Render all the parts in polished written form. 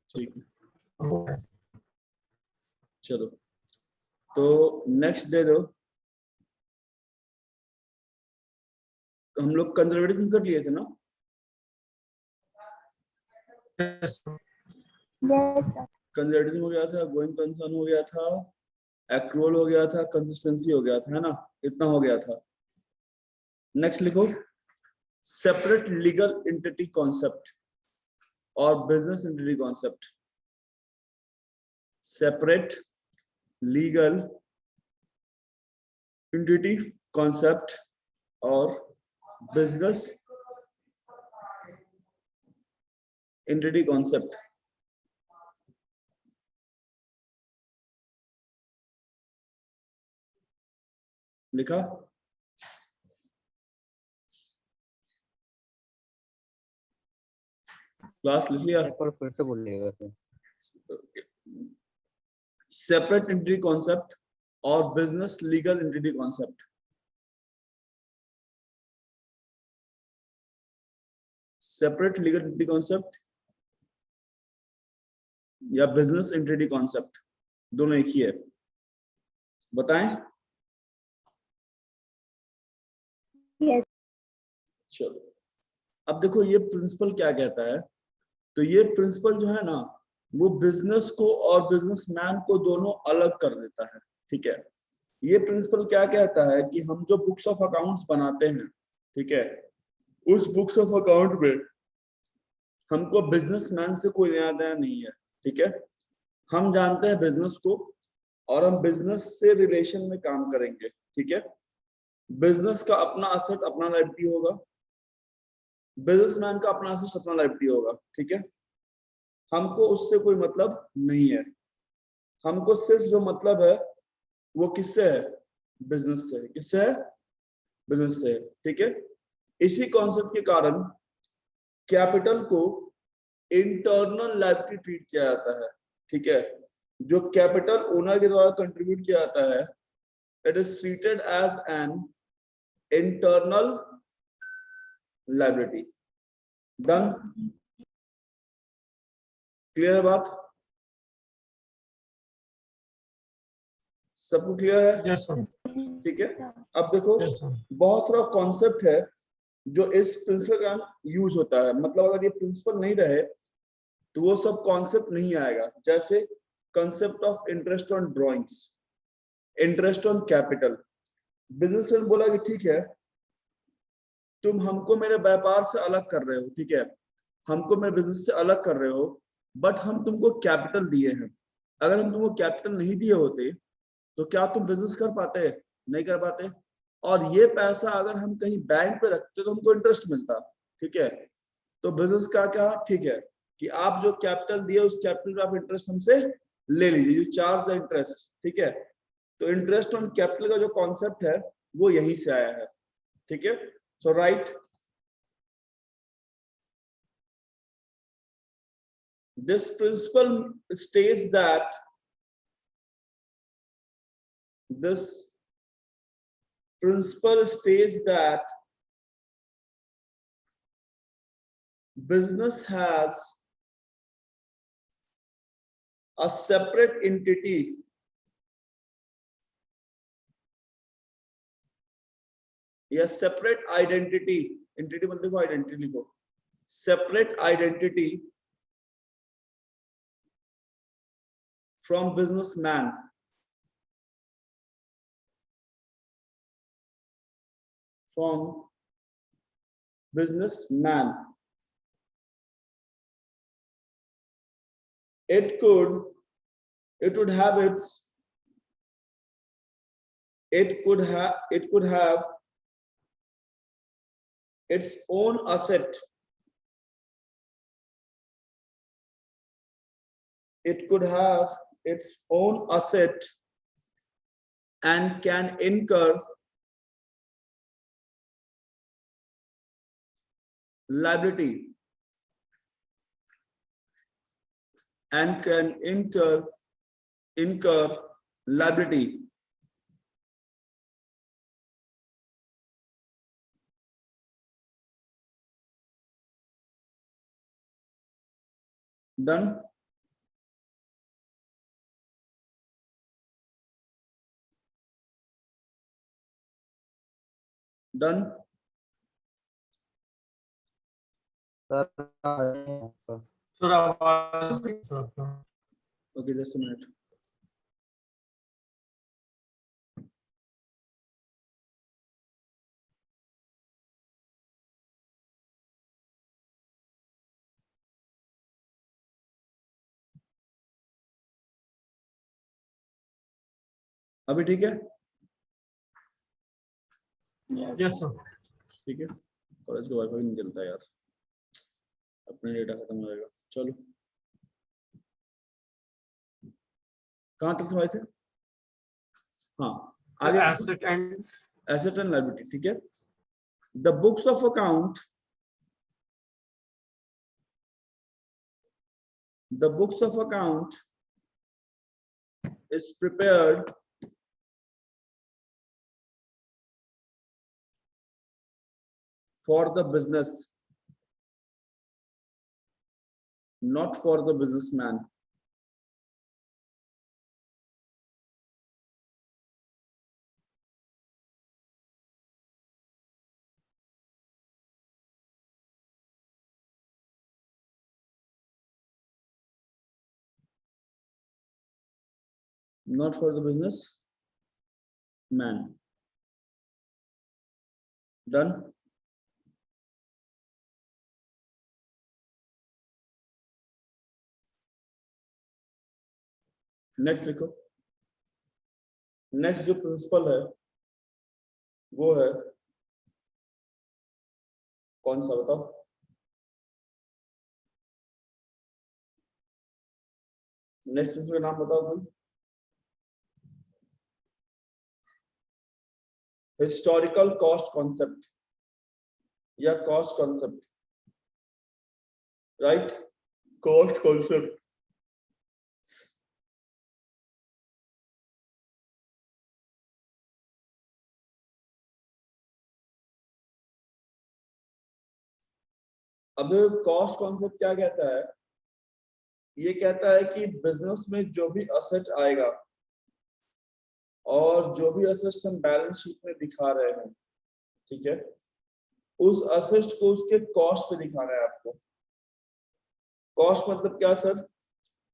ठीक है, चलो तो नेक्स्ट दे दो। हम लोग कंजर्वेटिज्म कर लिए थे ना? कंजर्वेटिज्म हो गया था, गोइंग कंसर्न हो गया था, एक्रूअल हो गया था, कंसिस्टेंसी हो गया था, है ना? इतना हो गया था। नेक्स्ट लिखो, सेपरेट लीगल एंटिटी कॉन्सेप्ट और business entity concept. Separate legal entity concept और बिजनेस एंटिटी कॉन्सेप्ट। लिखा? क्लास लिख लिया? एक बार फिर से बोलिएगा सर। सेपरेट एंटिटी कॉन्सेप्ट और business legal entity concept. Separate legal entity concept या बिजनेस एंटिटी कॉन्सेप्ट, दोनों एक ही है, बताएं। Yes. चलो अब देखो ये प्रिंसिपल क्या कहता है। तो ये प्रिंसिपल जो है ना, वो बिजनेस को और बिजनेसमैन को दोनों अलग कर देता है। ठीक है, ये प्रिंसिपल क्या कहता है कि हम जो बुक्स ऑफ अकाउंट्स बनाते हैं, ठीक है, उस बुक्स ऑफ अकाउंट में हमको बिजनेसमैन से कोई लेना देना नहीं है। ठीक है, हम जानते हैं बिजनेस को और हम बिजनेस से रिलेशन में काम करेंगे। ठीक है, बिजनेस का अपना असेट अपना लायबिलिटी होगा, बिजनेसमैन का अपना असेट अपना लायबिलिटी होगा। ठीक है, हमको उससे कोई मतलब नहीं है। हमको सिर्फ जो मतलब है वो किससे है? बिजनेस से। किससे है? बिजनेस से। ठीक है, इसी कॉन्सेप्ट के कारण कैपिटल को इंटरनल लायबिलिटी ट्रीट किया जाता है। ठीक है, जो कैपिटल ओनर के द्वारा कंट्रीब्यूट किया जाता है, it is treated as an internal liability. Done? Clear है बात? सबको क्लियर है? Yes sir. ठीक है, अब देखो यस सर। बहुत सारा कॉन्सेप्ट है जो इस प्रिंसिपल का यूज होता है। मतलब अगर ये प्रिंसिपल नहीं रहे तो वो सब कॉन्सेप्ट नहीं आएगा। जैसे concept of interest on drawings, interest on capital. Businessman बोला कि ठीक है, तुम हमको मेरे व्यापार से अलग कर रहे हो, ठीक है, हमको मेरे बिजनेस से अलग कर रहे हो, बट हम तुमको कैपिटल दिए हैं। अगर हम तुमको कैपिटल नहीं दिए होते तो क्या तुम बिजनेस कर पाते? नहीं कर पाते। और ये पैसा अगर हम कहीं बैंक पे रखते तो हमको इंटरेस्ट मिलता। ठीक है, तो बिजनेस का क्या ठीक है कि आप जो कैपिटल दिए उस कैपिटल पे आप इंटरेस्ट हमसे ले लीजिए, यू चार्ज द इंटरेस्ट। ठीक है, तो इंटरेस्ट ऑन कैपिटल का जो कॉन्सेप्ट है वो यहीं से आया है। ठीक है, so right, this principle states that this principle states that business has a separate entity या separate identity, entity मतलब देखो identity लिखो, separate identity from businessman, from businessman. It would have its, it could have its own asset. It could have its own asset and can incur liability and can incur liability. Done? Done. Sir आवाज नहीं sir. Okay just a minute. अभी ठीक है? Yes sir. ठीक है, college का wifi नहीं चलता यार, अपने डेटा खत्म हो जाएगा। चलो कहाँ तक तुम आए थे? हाँ आगे। Asset and asset and liability, ठीक है। The books of account, the books of account is prepared for the business, not for the businessman. Not for the business man. Done. Next लिखो। नेक्स्ट जो प्रिंसिपल है वो है कौन सा बताओ? नेक्स्ट प्रिंसिपल का नाम बताओ कोई। हिस्टोरिकल कॉस्ट कॉन्सेप्ट या cost concept, right? Cost concept. अब कॉस्ट कॉन्सेप्ट क्या कहता है? ये कहता है कि बिजनेस में जो भी असेट आएगा और जो भी असेट हम बैलेंस शीट में दिखा रहे हैं, ठीक है, उस असेट को उसके कॉस्ट पे दिखाना है आपको। कॉस्ट मतलब क्या सर?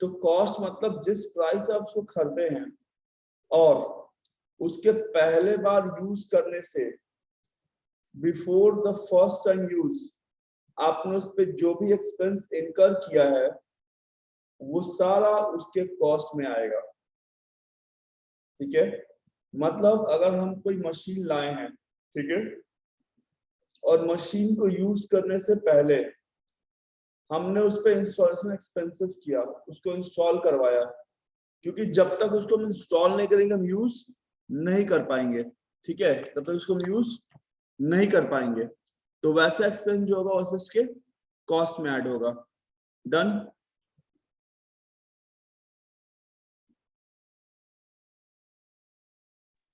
तो कॉस्ट मतलब जिस प्राइस से आप उसको खरीदे हैं और उसके पहले बार यूज करने से, before the first time use, आपने उस पर जो भी एक्सपेंस इनकर किया है वो सारा उसके कॉस्ट में आएगा, ठीक है। मतलब अगर हम कोई मशीन लाए हैं, ठीक है, और मशीन को यूज करने से पहले हमने उस पर इंस्टॉलेशन एक्सपेंसेस किया, उसको इंस्टॉल करवाया, क्योंकि जब तक उसको हम इंस्टॉल नहीं करेंगे हम यूज नहीं कर पाएंगे, ठीक है, तब तक उसको हम यूज नहीं कर पाएंगे। तो वैसा एक्सपेंस जो होगा वो उसके कॉस्ट में ऐड होगा। डन।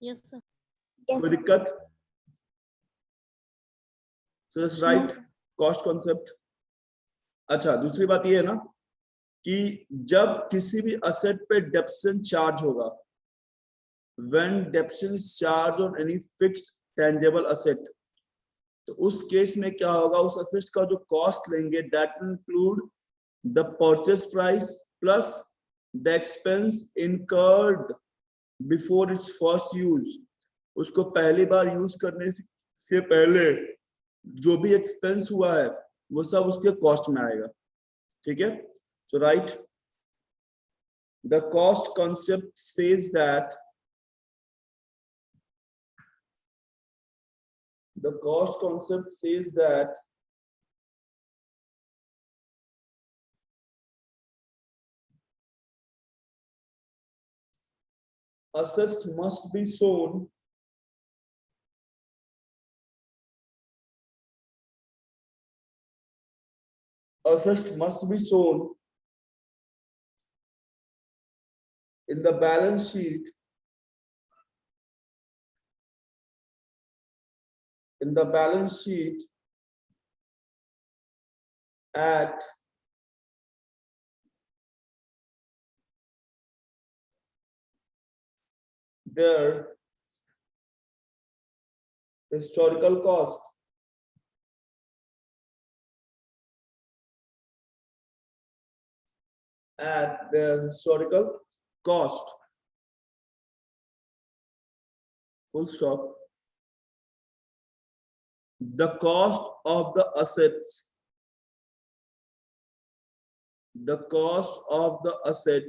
Yes, sir. कोई दिक्कत? So that's right, cost concept. अच्छा दूसरी बात ये है ना कि जब किसी भी असेट पे डेप्रिसिएशन चार्ज होगा, when depreciation is charged on any fixed tangible asset, तो उस केस में क्या होगा, उस असेट का जो कॉस्ट लेंगे that will include the purchase price plus the expense incurred before its first use। उसको पहली बार यूज करने से पहले जो भी एक्सपेंस हुआ है वो सब उसके कॉस्ट में आएगा, ठीक है। So right, the cost concept says that the cost concept says that assets must be shown in the balance sheet at their historical cost. At the historical cost. Full stop. The cost of the assets. The cost of the asset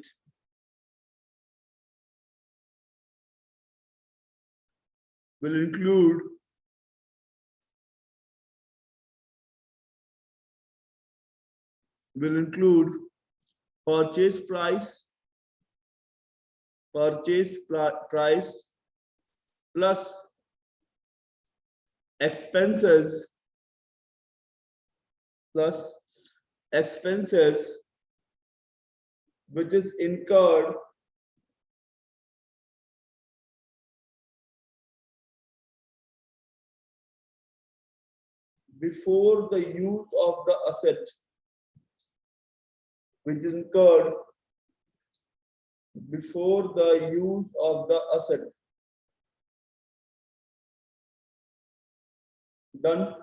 will include purchase price plus expenses which is incurred before the use of the asset, which is incurred before the use of the asset. Done.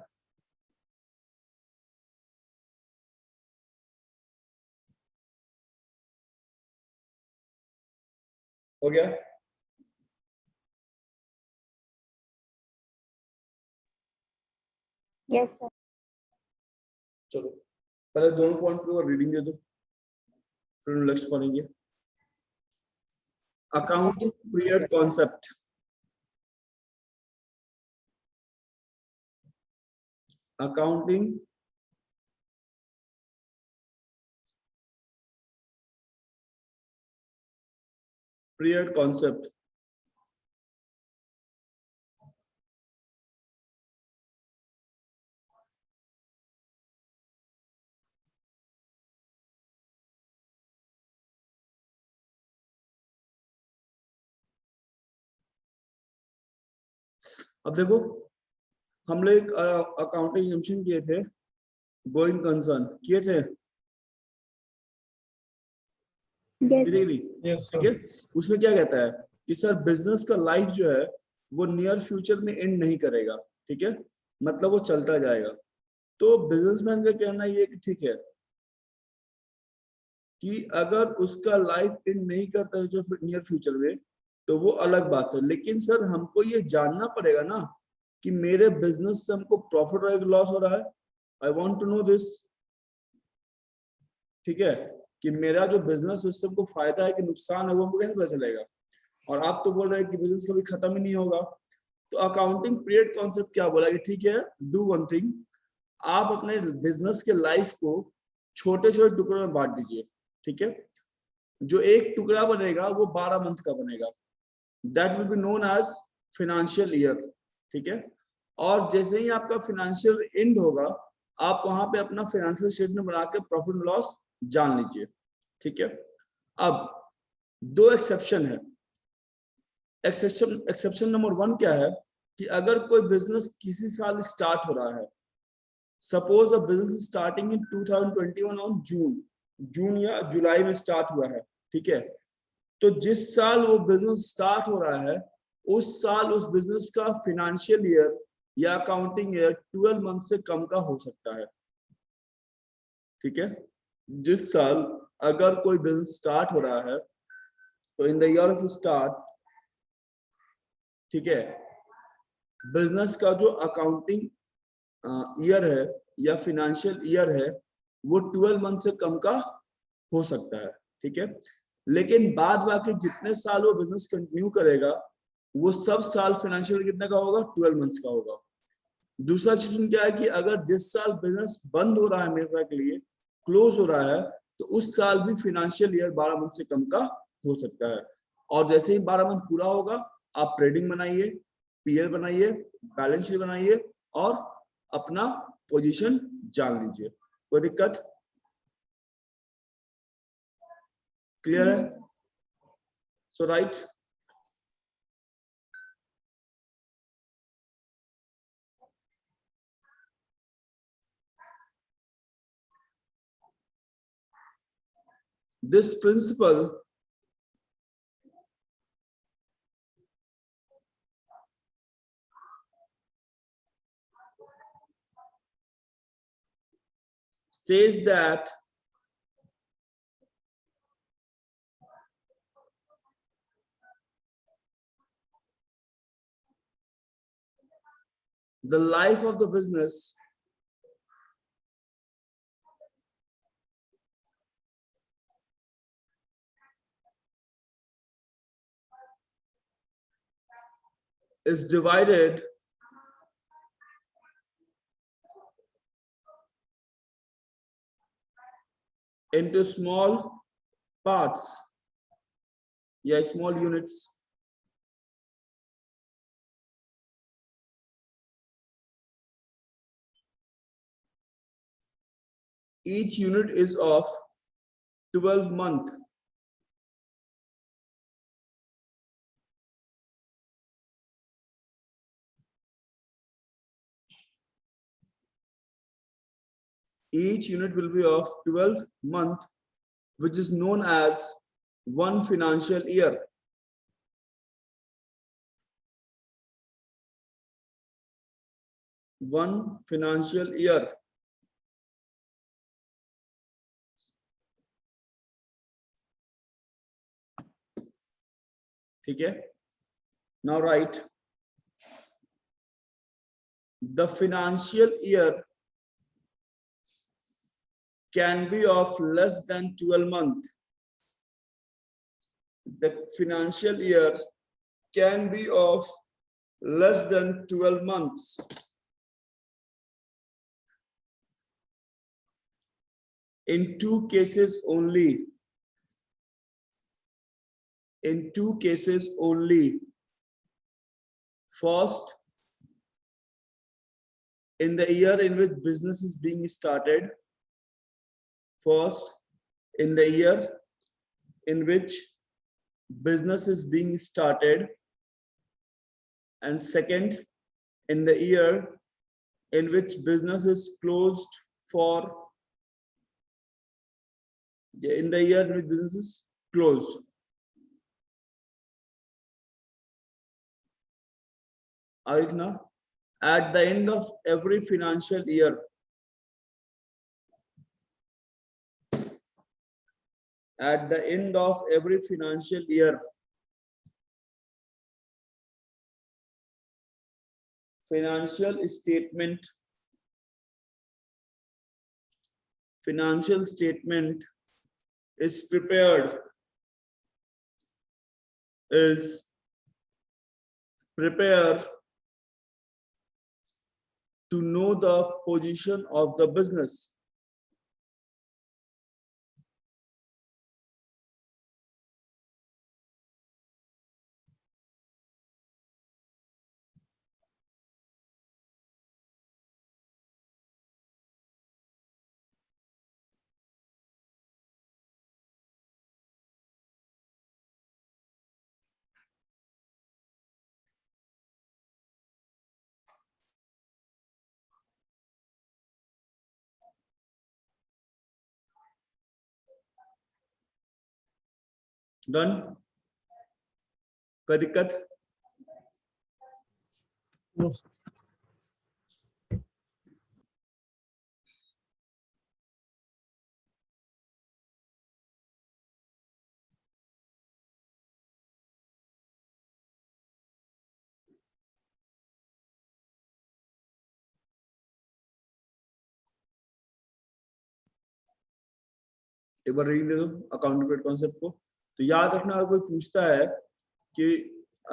हो गया? Yes, sir. चलो पहले दोनों point को reading दे दो, फिर next पढ़ेंगे. Accounting period concept. Accounting period concept. अब देखो हम लोग अकाउंटिंग एग्जामिनेशन किए थे, गोइंग कंसर्न किए थे. Yes, sir. Yes, ठीक है. sir. उसमें क्या कहता है कि सर बिजनेस का लाइफ जो है वो नियर फ्यूचर में एंड नहीं करेगा. ठीक है, मतलब वो चलता जाएगा. तो बिजनेसमैन का कहना ये कि ठीक है कि अगर उसका लाइफ एंड नहीं करता है जो नियर फ्यूचर में, तो वो अलग बात है. लेकिन सर हमको ये जानना पड़ेगा ना कि मेरे बिजनेस से हमको प्रॉफिट और लॉस हो रहा है. I want to know this. ठीक है, कि मेरा जो बिजनेस है उससे हमको फायदा है कि नुकसान है, वो हमको कैसे पता चलेगा. और आप तो बोल रहे हैं कि बिजनेस कभी खत्म ही नहीं होगा. तो अकाउंटिंग पीरियड कॉन्सेप्ट क्या बोला कि ठीक है, डू वन थिंग, आप अपने बिजनेस के लाइफ को छोटे छोटे टुकड़ों में बांट दीजिए. ठीक है, जो एक टुकड़ा बनेगा वो 12 मंथ का बनेगा. That will be known as financial year. ठीक है, और जैसे ही आपका फाइनेंशियल एंड होगा, आप वहां पे अपना फाइनेंशियल स्टेटमेंट बना के प्रॉफिट एंड लॉस जान लीजिए. ठीक है, अब दो एक्सेप्शन है. एक्सेप्शन नंबर 1 क्या है कि अगर कोई बिजनेस किसी साल स्टार्ट हो रहा है, suppose a business starting in 2021 on June या जुलाई में स्टार्ट हुआ है. ठीक है, तो जिस साल वो बिजनेस स्टार्ट हो रहा है उस साल उस बिजनेस का फाइनेंशियल ईयर या अकाउंटिंग ईयर 12 मंथ से कम का हो सकता है. ठीक है, जिस साल अगर कोई बिजनेस स्टार्ट हो रहा है तो in the year of start, ठीक है, बिजनेस का जो अकाउंटिंग ईयर है या फाइनेंशियल ईयर है वो 12 मंथ से कम का हो सकता है. ठीक है, लेकिन बाद बाकी जितने साल वो बिजनेस कंटिन्यू करेगा वो सब साल फाइनेंशियल कितने का होगा, 12 मंथ्स का होगा. दूसरा एक्सेप्शन क्या है कि अगर जिस साल बिजनेस बंद हो रहा है हमेशा के लिए, क्लोज हो रहा है, तो उस साल भी फाइनेंशियल ईयर 12 मंथ से कम का हो सकता है. और जैसे ही 12 मंथ पूरा होगा, आप ट्रेडिंग बनाइए, पीएल बनाइए, बैलेंस शीट बनाइए और अपना पोजीशन जान लीजिए. कोई दिक्कत? क्लियर है? So right, this principle says that the life of the business is divided into small parts, small units. Each unit is of 12 months. Each unit will be of 12 months, which is known as one financial year. One financial year. Okay. Now write the financial year can be of less than 12 months. The financial year can be of less than 12 months. In two cases only. In two cases only. First, in the year in which business is being started. First, in the year in which business is being started. And second, in the year in which business is closed for, in the year in which business is closed. Aigna, at the end of every financial year, at the end of every financial year, financial statement is prepared, to know the position of the business. Done? कोई दिक्कत? No, sir. एक बार reading दे दो accounting period concept को। तो याद रखना, अगर कोई पूछता है कि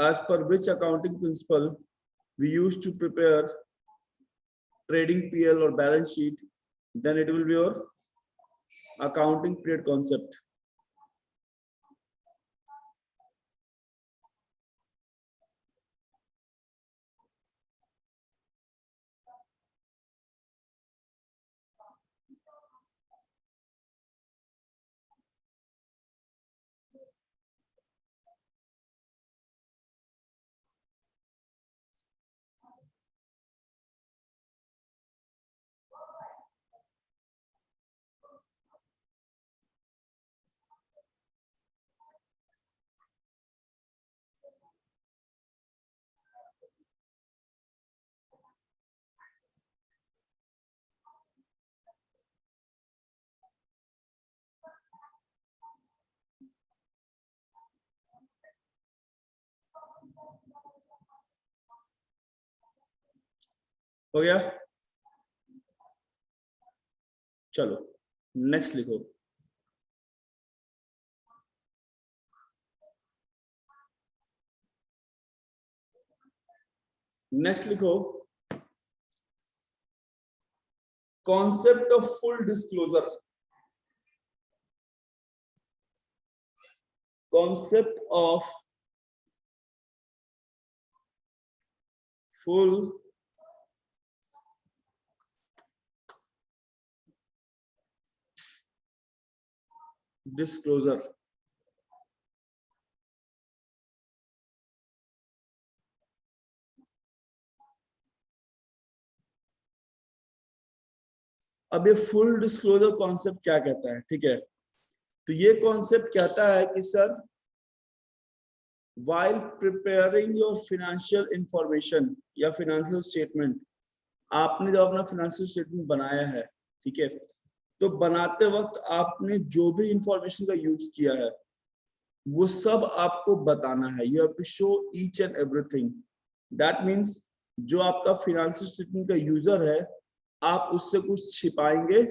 as per which accounting principle we used to prepare trading PL or balance sheet, then it will be your accounting period concept. हो गया? चलो नेक्स्ट लिखो। नेक्स्ट लिखो, concept of full disclosure. Concept of full disclosure. अब ये full disclosure concept क्या कहता है? ठीक है, तो ये कॉन्सेप्ट कहता है कि sir, while preparing your financial information या financial statement, आपने जब अपना financial statement बनाया है, ठीक है, तो बनाते वक्त आपने जो भी इंफॉर्मेशन का यूज किया है वो सब आपको बताना है। You have to show each and everything. That means जो आपका फाइनेंशियल स्टेटमेंट का यूजर है, आप उससे कुछ छिपाएंगे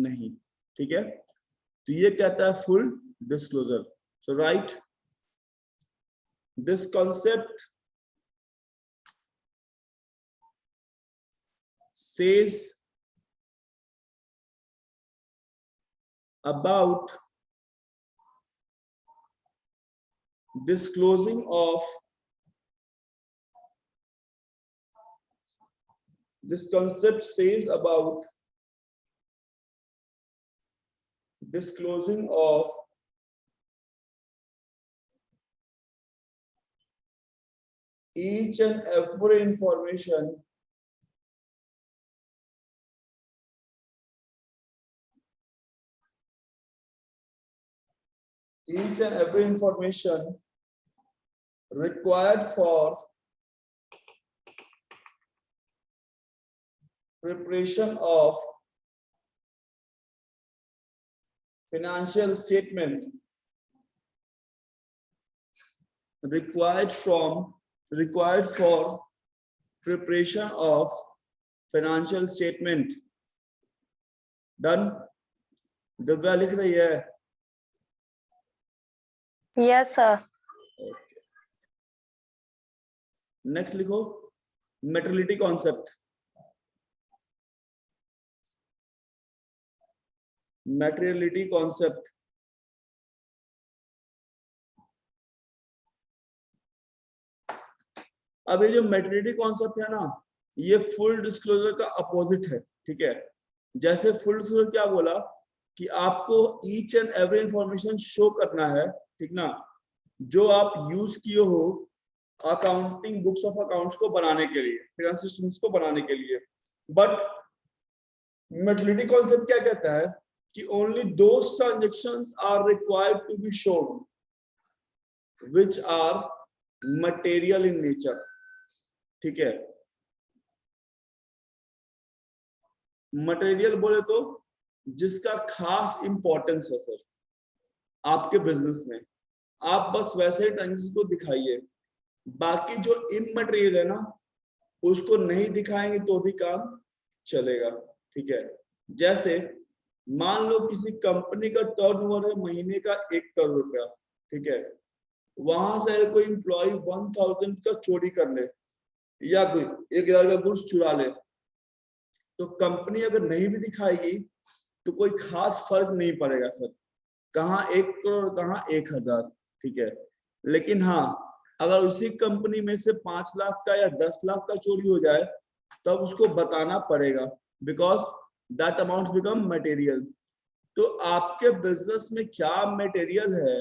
नहीं। ठीक है, तो ये कहता है full disclosure. So right, this concept says about disclosing of this concept says about disclosing of each and every information required for preparation of financial statement, required for preparation of financial statement। Done? Divya लिख रही है? Yes, sir. Next लिखो, materiality concept. Materiality concept अब ये जो materiality concept है ना, ये फुल डिस्क्लोजर का अपोजिट है। ठीक है, जैसे फुल डिस्क्लोजर क्या बोला कि आपको each and every information show करना है, ठीक ना, जो आप यूज किए हो अकाउंटिंग बुक्स ऑफ अकाउंट्स को बनाने के लिए, फाइनेंशियल स्टेटमेंट्स को बनाने के लिए। बट मेटेरियलिटी कॉन्सेप्ट क्या कहता है कि only those transactions are required to be shown which are material in nature. ठीक है, मटेरियल बोले तो जिसका खास इंपॉर्टेंस है सर आपके बिजनेस में, आप बस वैसे ही ट्रांजेक्शन को दिखाइए। बाकी जो इमटेरियल है ना, उसको नहीं दिखाएंगे तो भी काम चलेगा। ठीक है, जैसे मान लो किसी कंपनी का टर्नओवर है महीने का 1 करोड़ रुपया, ठीक है, वहां से कोई इंप्लॉय 1000 का चोरी कर ले या कोई 1000 का गुड्स चुरा ले, तो कंपनी अगर नहीं भी दिखाएगी तो कोई खास फर्क नहीं पड़ेगा सर, कहाँ 1 करोड़ कहाँ 1000। ठीक है, लेकिन हाँ, अगर उसी कंपनी में से 5 लाख का या 10 लाख का चोरी हो जाए तब उसको बताना पड़ेगा, because that amount become material. तो आपके बिजनेस में क्या मटेरियल है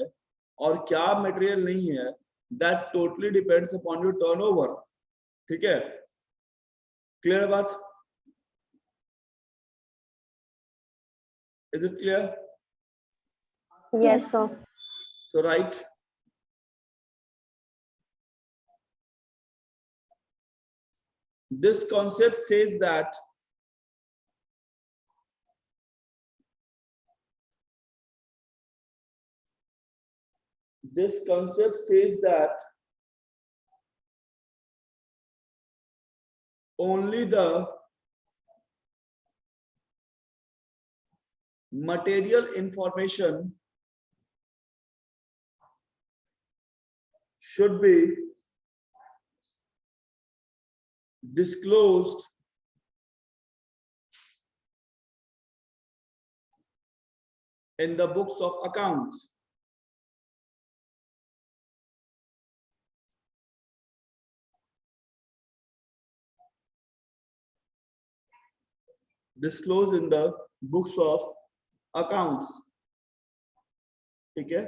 और क्या मटेरियल नहीं है, that totally depends upon your turnover. ठीक है, क्लियर बात? Is it clear? Yes, sir. So right, this concept says that only the material information should be disclosed in the books of accounts. Disclosed in the books of accounts. Okay.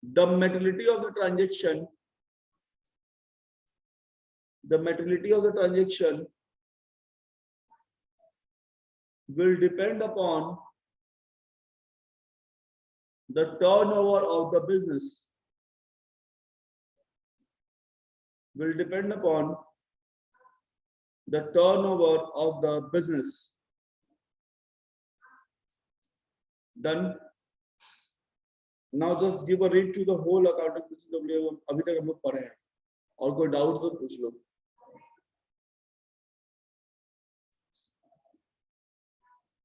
The materiality of the transaction. The materiality of the transaction will depend upon the turnover of the business. Will depend upon the turnover of the business. Then now just give a read to the whole accounting principle अभी तक हम लोग पढ़े हैं और कोई doubt तो पूछ लो.